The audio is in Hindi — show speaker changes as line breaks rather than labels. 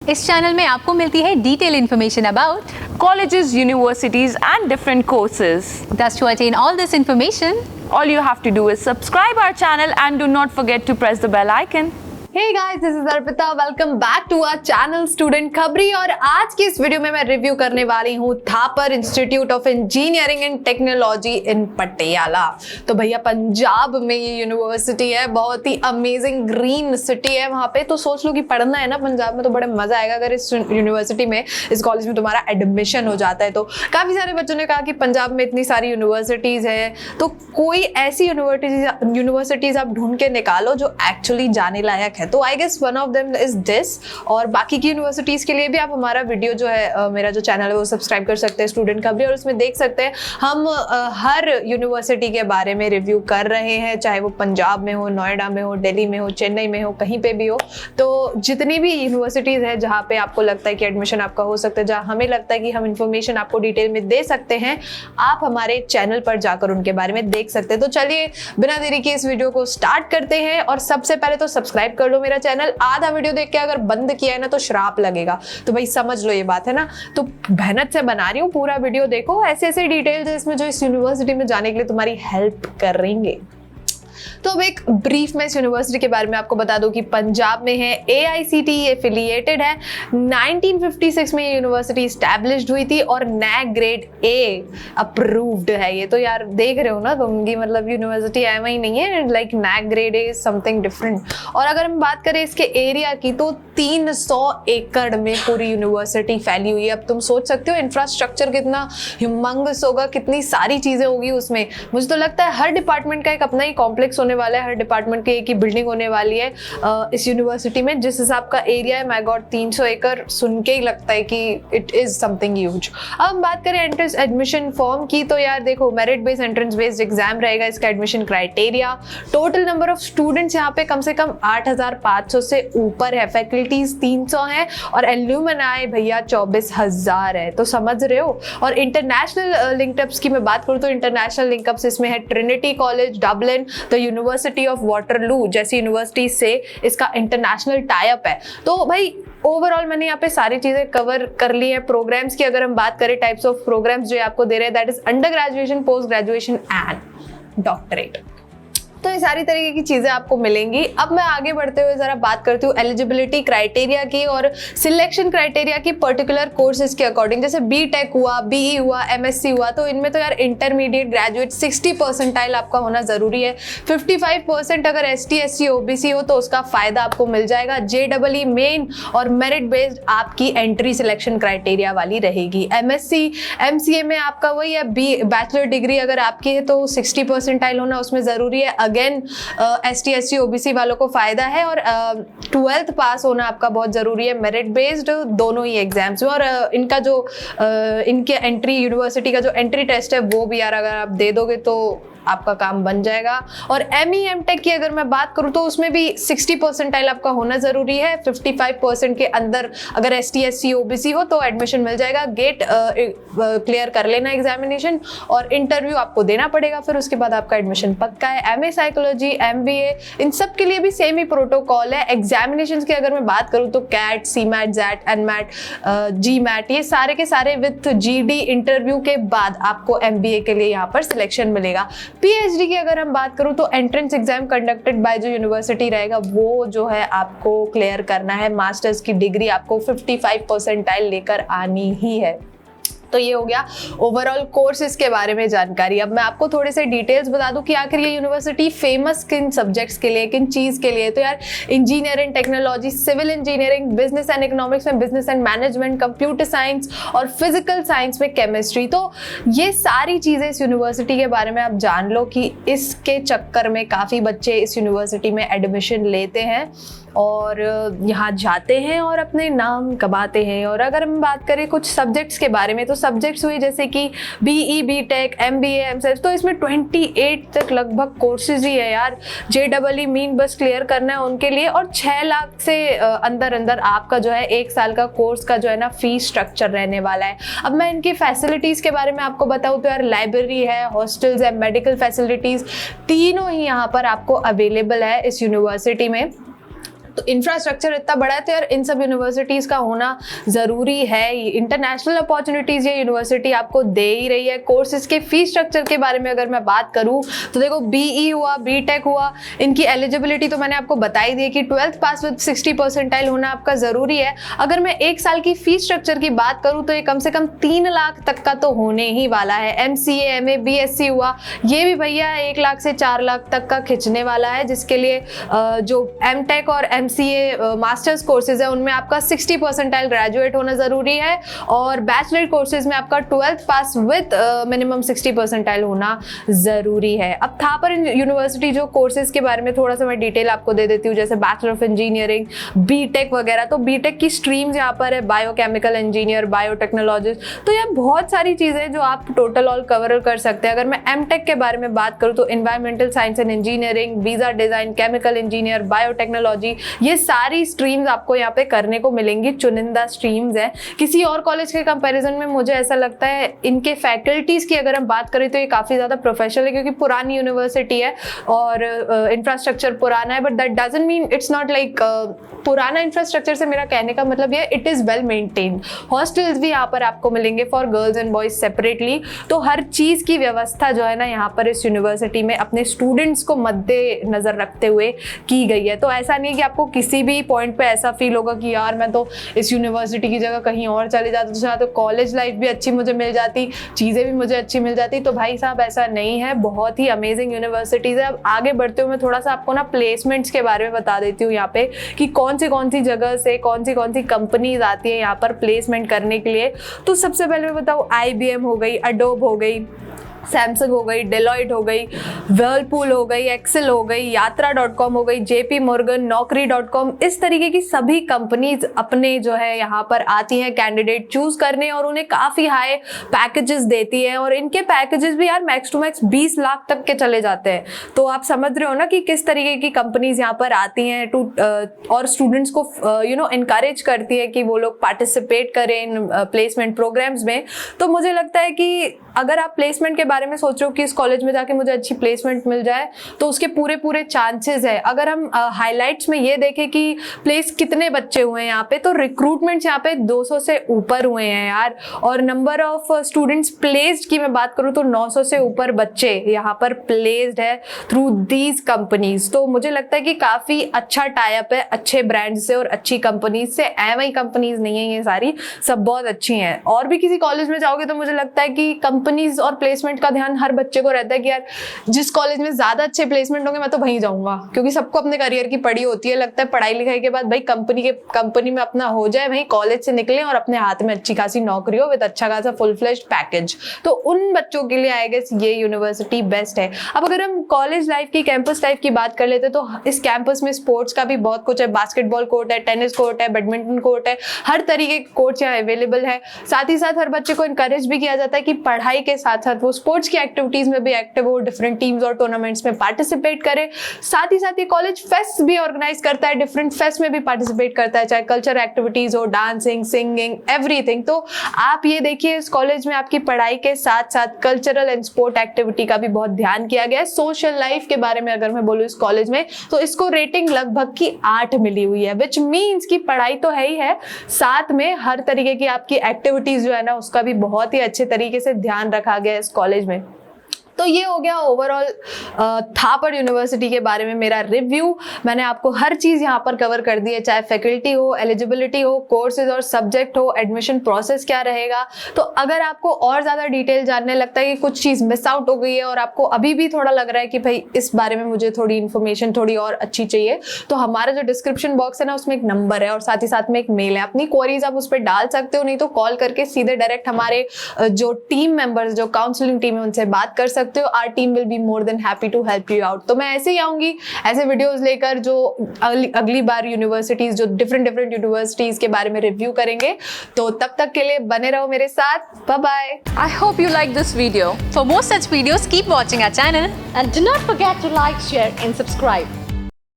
इस चैनल में आपको मिलती है detail information about
colleges, universities, and different courses.
Thus, to attain all this information,
All you have to do is subscribe our channel and do not forget to press the bell icon.
Hey guys, this is Arpita. Welcome back to our channel student Khabri. और आज की इस वीडियो में मैं रिव्यू करने वाली हूँ Thapar institute of engineering and technology in Patiala. तो भैया पंजाब में ये यूनिवर्सिटी है, बहुत ही अमेजिंग ग्रीन सिटी है वहाँ पे। तो सोच लो कि पढ़ना है ना पंजाब में तो बड़े मजा आएगा अगर इस यूनिवर्सिटी में, इस कॉलेज में तुम्हारा एडमिशन हो जाता है। तो काफी सारे बच्चों ने कहा कि पंजाब में इतनी सारी यूनिवर्सिटीज है, तो कोई ऐसी यूनिवर्सिटीज आप ढूंढ के निकालो जो एक्चुअली जाने लायक है। तो I guess one of them is this. और बाकी की यूनिवर्सिटीज के लिए भी आप हमारा वीडियो जो है मेरा जो चैनल है वो सब्सक्राइब कर सकते हैं स्टूडेंट खबरी, और उसमें देख सकते हैं हम हर यूनिवर्सिटी के बारे में रिव्यू कर रहे हैं, चाहे वो पंजाब में हो, नोएडा में हो, दिल्ली में हो, चेन्नई में हो, कहीं पे भी हो। तो जितनी भी यूनिवर्सिटीज है जहाँ पे आपको लगता है कि एडमिशन आपका हो सकता है, जहाँ हमें लगता है कि हम इंफॉर्मेशन आपको डिटेल में दे सकते हैं, आप हमारे चैनल पर जाकर उनके बारे में देख सकते हैं। तो चलिए बिना देरी के इस वीडियो को स्टार्ट करते हैं। और सबसे पहले तो सब्सक्राइब कर लो मेरा चैनल। आधा वीडियो देख के अगर बंद किया है ना तो श्राप लगेगा, तो भाई समझ लो ये बात है ना। तो मेहनत से बना रही हूँ, पूरा वीडियो देखो, ऐसे ऐसे डिटेल्स इसमें जो इस यूनिवर्सिटी में जाने के लिए तुम्हारी हेल्प करेंगे। तो अब एक ब्रीफ में इस यूनिवर्सिटी के बारे में आपको बता दूं कि पंजाब में है, AICTE एफिलिएटेड है, 1956 में ये यूनिवर्सिटी स्टैब्लिश्ड हुई थी और NAC ग्रेड A अप्रूव्ड है। ये तो यार देख रहे हो ना तुम कि मतलब यूनिवर्सिटी एम ही नहीं है, like NAC grade A something different. और अगर हम बात करें इसके एरिया की तो 300 एकड़ में पूरी यूनिवर्सिटी फैली हुई है। अब तुम सोच सकते हो इंफ्रास्ट्रक्चर कितना ह्यूमंगस होगा, कितनी सारी चीजें होगी उसमें। मुझे तो लगता है हर डिपार्टमेंट का एक अपना ही कॉम्प्लेक्स होने वाला है, हर डिपार्टमेंट की एक ही बिल्डिंग होने वाली है इस यूनिवर्सिटी में। जिस हिसाब का एरिया है, माय गॉड 300 एकड़ सुन के ही लगता है कि इट इज समथिंग ह्यूज। अब हम बात करें एंट्रेंस एडमिशन फॉर्म की, तो यार देखो merit based entrance based exam रहेगा इसका admission criteria. Total number of students यहाँ पे कम से कम 8500 से ऊपर है, फैकल्टीज 300 है और एल्यूमनाई भैया 24,000 है। तो समझ रहे हो। और इंटरनेशनल लिंकअप्स की मैं बात करूँ तो इंटरनेशनल लिंकअप्स इसमें है Trinity college Dublin, the university of Waterloo जैसी यूनिवर्सिटी से इसका इंटरनेशनल टाई अप है। तो भाई ओवरऑल मैंने यहाँ पे सारी चीजें कवर कर ली है। प्रोग्राम्स की अगर हम बात करें, टाइप्स ऑफ प्रोग्राम्स जो आपको दे रहे हैं, that is under graduation, post graduation and doctorate. तो ये सारी तरीके की चीजें आपको मिलेंगी। अब मैं आगे बढ़ते हुए जरा बात करती हूँ एलिजिबिलिटी क्राइटेरिया की और सिलेक्शन क्राइटेरिया की पर्टिकुलर कोर्सेज के अकॉर्डिंग। जैसे BTech हुआ, BE हुआ, MSc हुआ, तो इनमें तो यार इंटरमीडिएट ग्रेजुएट 60 परसेंटाइल आपका होना जरूरी है। 55% अगर ST SC OBC हो तो उसका फायदा आपको मिल जाएगा। JEE मेन और मेरिट बेस्ड आपकी एंट्री सिलेक्शन क्राइटेरिया वाली रहेगी। MSc MCA में आपका वही है, बैचलर डिग्री अगर आपकी है तो 60 परसेंटाइल होना उसमें जरूरी है। अगेन ST SC OBC वालों को फायदा है। और 12th पास होना आपका बहुत जरूरी है, मेरिट बेस्ड दोनों ही एग्जाम्स में। और इनका जो इनके एंट्री यूनिवर्सिटी का जो एंट्री टेस्ट है वो भी यार अगर आप दे दोगे तो आपका काम बन जाएगा। और ME MTech की अगर मैं बात करूं तो उसमें भी 60 परसेंटाइल आपका होना जरूरी है। 55% के अंदर अगर ST SC OBC हो तो एडमिशन मिल जाएगा। गेट क्लियर कर लेना एग्जामिनेशन और इंटरव्यू आपको देना पड़ेगा, फिर उसके बाद आपका एडमिशन पक्का है। MA साइकोलॉजी, MBA, इन सब के लिए भी सेम ही प्रोटोकॉल है। एग्जामिनेशन की अगर मैं बात करूँ तो CAT, CMAT, ZAT, NMAT, GMAT, ये सारे के सारे विथ GD इंटरव्यू के बाद आपको MBA के लिए यहाँ पर सिलेक्शन मिलेगा। PhD की अगर हम बात करूं तो एंट्रेंस एग्जाम कंडक्टेड बाय जो यूनिवर्सिटी रहेगा वो जो है आपको क्लियर करना है। मास्टर्स की डिग्री आपको 55 परसेंटाइल लेकर आनी ही है। तो ये हो गया ओवरऑल कोर्सेज के बारे में जानकारी। अब मैं आपको थोड़े से डिटेल्स बता दूं कि आखिर ये यूनिवर्सिटी फेमस किन सब्जेक्ट्स के लिए, किन चीज के लिए। तो यार engineering technology, civil engineering, business and economics में business and management, computer science और फिजिकल साइंस में केमिस्ट्री। तो ये सारी चीजें इस यूनिवर्सिटी के बारे में आप जान लो कि इसके चक्कर में काफी बच्चे इस यूनिवर्सिटी में एडमिशन लेते हैं और यहाँ जाते हैं और अपने नाम कमाते हैं। और अगर हम बात करें कुछ सब्जेक्ट्स के बारे में तो सब्जेक्ट्स हुए जैसे कि BE BTech, MBA, MCES, तो इसमें 28 तक लगभग कोर्सेज ही है यार। JEE मीन बस क्लियर करना है उनके लिए। और 6 लाख से अंदर अंदर आपका जो है 1 साल का कोर्स का जो है ना फीस स्ट्रक्चर रहने वाला है। अब मैं इनकी फैसिलिटीज के बारे में आपको बताऊँ तो यार लाइब्रेरी है, हॉस्टल्स है, मेडिकल फैसिलिटीज, तीनों ही यहाँ पर आपको अवेलेबल है इस यूनिवर्सिटी में। तो इंफ्रास्ट्रक्चर इतना बड़ा है, तो यार इन सब यूनिवर्सिटीज़ का होना ज़रूरी है। इंटरनेशनल अपॉर्चुनिटीज़ ये यूनिवर्सिटी आपको दे ही रही है। कोर्सेज के फीस स्ट्रक्चर के बारे में अगर मैं बात करूँ तो देखो, BE हुआ, BTech हुआ, इनकी एलिजिबिलिटी तो मैंने आपको बताई दी है कि 12th पास विद 60 परसेंटाइल होना आपका ज़रूरी है। अगर मैं एक साल की फीस स्ट्रक्चर की बात करूँ तो ये कम से कम 3 लाख तक का तो होने ही वाला है। MCA, MA, BSc हुआ, ये भी भैया 1 लाख से 4 लाख तक का खिंचने वाला है, जिसके लिए जो MTech और MCA मास्टर्स कोर्सेज है उनमें आपका 60 परसेंटाइल ग्रेजुएट होना ज़रूरी है, और बैचलर कोर्सेज में आपका 12th pass with minimum 60 percentile होना ज़रूरी है। अब थापर यूनिवर्सिटी जो कोर्सेज के बारे में थोड़ा सा मैं डिटेल आपको दे देती हूँ, जैसे बैचलर ऑफ इंजीनियरिंग, BTech वगैरह। तो BTech की स्ट्रीम्स यहाँ पर है बायोकेमिकल इंजीनियर, बायोटेक्नोलॉजिस्ट, तो ये बहुत सारी चीज़ें जो आप टोटल ऑल कवर कर सकते हैं। अगर मैं MTech के बारे में बात करूँ तो environmental science and engineering, visa design, chemical engineer, biotechnology, ये सारी स्ट्रीम्स आपको यहाँ पे करने को मिलेंगी। चुनिंदा स्ट्रीम्स हैं। किसी और कॉलेज के कंपैरिजन में मुझे ऐसा लगता है इनके फैकल्टीज़ की अगर हम बात करें तो ये काफ़ी ज़्यादा प्रोफेशनल है, क्योंकि पुरानी यूनिवर्सिटी है और इंफ्रास्ट्रक्चर पुराना है, but that doesn't mean it's not like पुराना इंफ्रास्ट्रक्चर से मेरा कहने का मतलब ये it is well maintained. Hostels भी यहाँ पर आपको मिलेंगे for girls and boys separately. तो हर चीज़ की व्यवस्था जो है ना यहाँ पर इस यूनिवर्सिटी में अपने स्टूडेंट्स को मद्देनजर रखते हुए की गई है। तो ऐसा नहीं है कि आपको किसी भी पॉइंट पे ऐसा फील होगा कि यार मैं तो इस यूनिवर्सिटी की जगह कहीं और चले जाता तो कॉलेज लाइफ भी अच्छी मुझे मिल जाती, चीज़ें भी मुझे अच्छी मिल जाती। तो भाई साहब ऐसा नहीं है, बहुत ही अमेजिंग यूनिवर्सिटीज़ है। अब आगे बढ़ते हुए मैं थोड़ा सा आपको ना प्लेसमेंट्स के बारे में बता देती हूँ यहाँ पे कि कौन सी जगह से कौन सी कंपनीज आती है यहाँ पर प्लेसमेंट करने के लिए। तो सबसे पहले मैं बताऊँ, IBM हो गई, अडोब हो गई, सैमसंग हो गई, डेलॉयट हो गई, वर्लपूल हो गई, एक्सेल हो गई, यात्रा.com हो गई, JP Morgan, नौकरी.com, इस तरीके की सभी कंपनीज अपने जो है यहाँ पर आती हैं कैंडिडेट चूज करने, और उन्हें काफ़ी हाई पैकेजेस देती है। और इनके पैकेजेस भी यार मैक्स टू मैक्स 20 लाख तक के चले जाते हैं। तो आप समझ रहे हो ना कि किस तरीके की कंपनीज यहाँ पर आती हैं और स्टूडेंट्स को इनकरेज करती है कि वो लोग पार्टिसिपेट करें इन प्लेसमेंट प्रोग्राम्स में। तो मुझे लगता है कि अगर आप प्लेसमेंट के बारे में सोच रहे हो कि इस कॉलेज में जाके मुझे अच्छी प्लेसमेंट मिल जाए, तो उसके पूरे चांसेस है। अगर हम हाइलाइट्स में ये देखें कि प्लेस कितने बच्चे हुए हैं यहाँ पे, तो रिक्रूटमेंट्स यहाँ पे 200 से ऊपर हुए हैं यार। और नंबर ऑफ स्टूडेंट्स प्लेस्ड की मैं बात करूँ तो 900 से ऊपर बच्चे यहाँ पर प्लेस्ड है थ्रू दीज कंपनीज। तो मुझे लगता है कि काफ़ी अच्छा टाई अप है अच्छे ब्रांड से और अच्छी कंपनीज से। एवं कंपनीज नहीं है ये सारी, सब बहुत अच्छी हैं। और भी किसी कॉलेज में जाओगे तो मुझे लगता है कि कंपनीज और प्लेसमेंट का ध्यान हर बच्चे को रहता है कि यार जिस कॉलेज में ज्यादा अच्छे प्लेसमेंट होंगे मैं तो वहीं जाऊंगा, क्योंकि सबको अपने करियर की पड़ी होती है। लगता है पढ़ाई लिखाई के बाद भाई कंपनी में अपना हो जाए, वहीं कॉलेज से निकले और अपने हाथ में अच्छी खासी नौकरी हो विद अच्छा खासा फुल फ्लेज्ड पैकेज। तो उन बच्चों के लिए आई गेस ये यूनिवर्सिटी बेस्ट है। अब अगर हम कॉलेज लाइफ की, कैंपस लाइफ की बात कर लेते तो इस कैंपस में स्पोर्ट्स का भी बहुत कुछ है। बास्केटबॉल कोर्ट है, टेनिस कोर्ट है, बैडमिंटन कोर्ट है, हर तरीके के कोर्ट यहाँ अवेलेबल है। साथ ही साथ हर बच्चे को इनकरेज भी किया जाता है कि पढ़ाई के साथ साथ वो स्पोर्ट्स की एक्टिविटीज में भी एक्टिव हो, डिफरेंट टीम्स और टूर्नामेंट्स में पार्टिसिपेट करे। साथ ही साथ ये कॉलेज फेस्ट भी ऑर्गेनाइज करता है, डिफरेंट फेस्ट में भी पार्टिसिपेट करता है, चाहे कल्चर एक्टिविटीज हो, डांसिंग, सिंगिंग, एवरीथिंग। तो आप ये देखिए इस कॉलेज में आपकी पढ़ाई के साथ साथ कल्चरल एंड स्पोर्ट एक्टिविटी का भी बहुत ध्यान किया गया है। सोशल लाइफ के बारे में अगर मैं बोलूँ इस कॉलेज में तो इसको रेटिंग लगभग की 8 मिली हुई है, विच मीन्स की पढ़ाई तो है ही है, साथ में हर तरीके की आपकी एक्टिविटीज जो है ना उसका भी बहुत ही अच्छे तरीके से ध्यान रखा गया है इस कॉलेज में। तो ये हो गया ओवरऑल थापर यूनिवर्सिटी के बारे में मेरा रिव्यू। मैंने आपको हर चीज़ यहाँ पर कवर कर दी है, चाहे फैकल्टी हो, एलिजिबिलिटी हो, कोर्सेज और सब्जेक्ट हो, एडमिशन प्रोसेस क्या रहेगा। तो अगर आपको और ज़्यादा डिटेल जानने लगता है कि कुछ चीज़ मिस आउट हो गई है और आपको अभी भी थोड़ा लग रहा है कि भाई इस बारे में मुझे थोड़ी इन्फॉर्मेशन थोड़ी और अच्छी चाहिए, तो हमारा जो डिस्क्रिप्शन बॉक्स है ना उसमें एक नंबर है और साथ ही साथ में एक मेल है। अपनी क्वेरीज आप उस पर डाल सकते हो, नहीं तो कॉल करके सीधे डायरेक्ट हमारे जो टीम मेंबर्स, जो काउंसलिंग टीम है उनसे बात कर सकते हो। Our team will be more than happy to help you out. तो मैं ऐसे ही आऊंगी ऐसे वीडियोस लेकर जो अगली बार यूनिवर्सिटीज, जो डिफरेंट यूनिवर्सिटीज के बारे में रिव्यू करेंगे। तो तब तक के लिए बने रहो मेरे साथ। Bye bye.
I hope you like this video.
For more such videos, keep watching our channel.
And do not forget to like, share and subscribe.